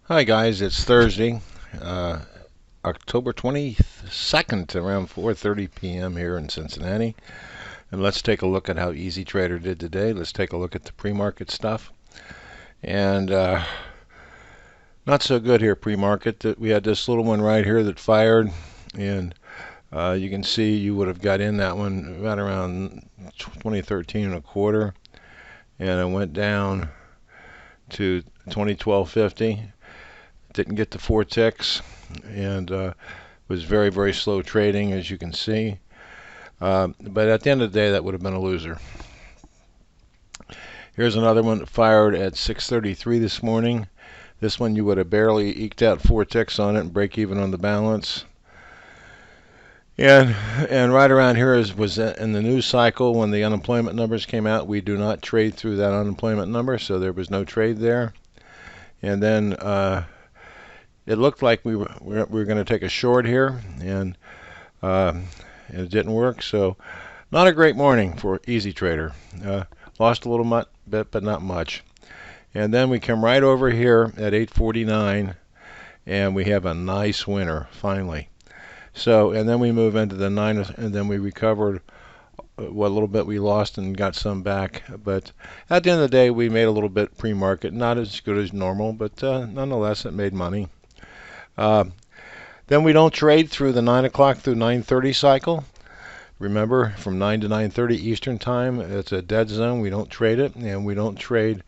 Hi guys, it's Thursday, October 22nd, around 4:30 p.m. here in Cincinnati. And let's take a look at how Easy Trader did today. Let's take a look at the pre-market stuff. And not so good here pre-market. We had this little one right here that fired, and you can see you would have got in that one right around 2013.25, and it went down to 2012.50. Didn't get the 4 ticks, and was very, very slow trading, as you can see. But at the end of the day, that would have been a loser. Here's another one that fired at 6:33 this morning. This one you would have barely eked out 4 ticks on it and break even on the balance. And right around here was in the news cycle when the unemployment numbers came out. We do not trade through that unemployment number, so there was no trade there. And then it looked like we were going to take a short here, and it didn't work. So not a great morning for Easy Trader. Lost a little bit, but not much. And then we come right over here at 8:49, and we have a nice winner finally. So, and then we move into the 9, and then we recovered what little bit we lost and got some back. But at the end of the day, we made a little bit pre-market, not as good as normal, but nonetheless, it made money. Then we don't trade through the 9 o'clock through 9:30 cycle. Remember, from 9 to 9:30 Eastern time, it's a dead zone. We don't trade it, and we don't trade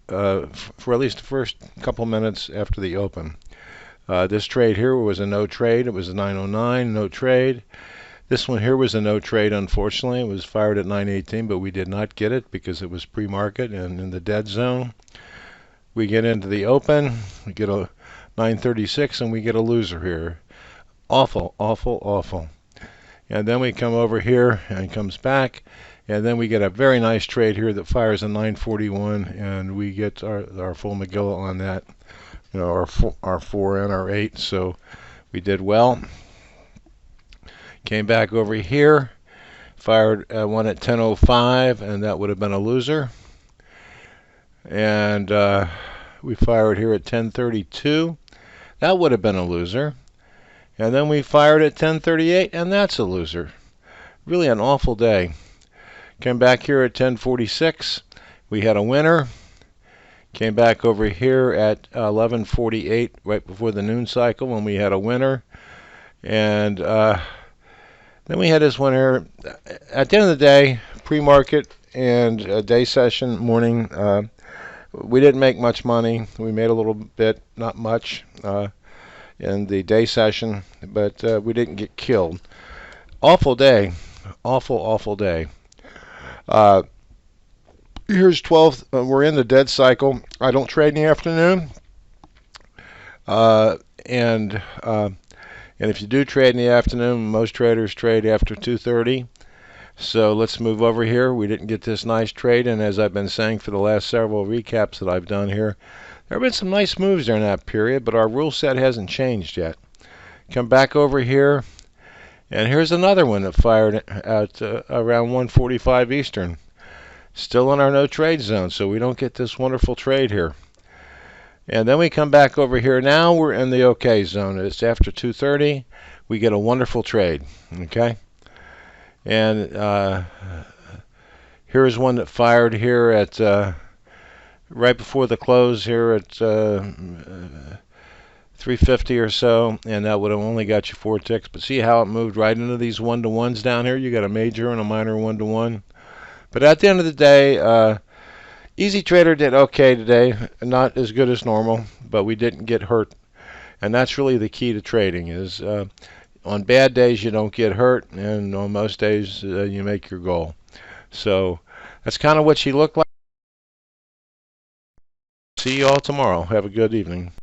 for at least the first couple minutes after the open. This trade here was a no trade. It was a 9:09, no trade. This one here was a no trade, unfortunately. It was fired at 9:18, but we did not get it because it was pre-market and in the dead zone. We get into the open, we get a 9:36, and we get a loser here. Awful, awful, awful. And then we come over here and comes back, and then we get a very nice trade here that fires a 9:41, and we get our full McGill on that. You know, our 4 and our 8, so we did well. Came back over here, fired one at 10:05, and that would have been a loser. And we fired here at 10:32. That would have been a loser. And then we fired at 10:38, and that's a loser. Really an awful day. Came back here at 10:46. We had a winner. Came back over here at 11:48, right before the noon cycle, when we had a winner. And then we had this one here. At the end of the day, pre-market and day session morning, we didn't make much money. We made a little bit, not much, in the day session, but we didn't get killed. Awful day. Awful, awful day. Here's 12. We're in the dead cycle. I don't trade in the afternoon. And if you do trade in the afternoon, most traders trade after 2:30. So let's move over here. We didn't get this nice trade, and as I've been saying for the last several recaps that I've done here, there have been some nice moves during that period, but our rule set hasn't changed yet. Come back over here, and here's another one that fired at around 1:45 Eastern. Still in our no trade zone, so we don't get this wonderful trade here. And then we come back over here. Now we're in the okay zone. It's after 2:30. We get a wonderful trade. Okay. And here's one that fired here at right before the close here at 3:50 or so, and that would have only got you 4 ticks. But see how it moved right into these 1-to-1s down here? You got a major and a minor 1-to-1. But at the end of the day, Easy Trader did okay today. Not as good as normal, but we didn't get hurt. And that's really the key to trading is on bad days you don't get hurt, and on most days you make your goal. So that's kind of what she looked like. See you all tomorrow. Have a good evening.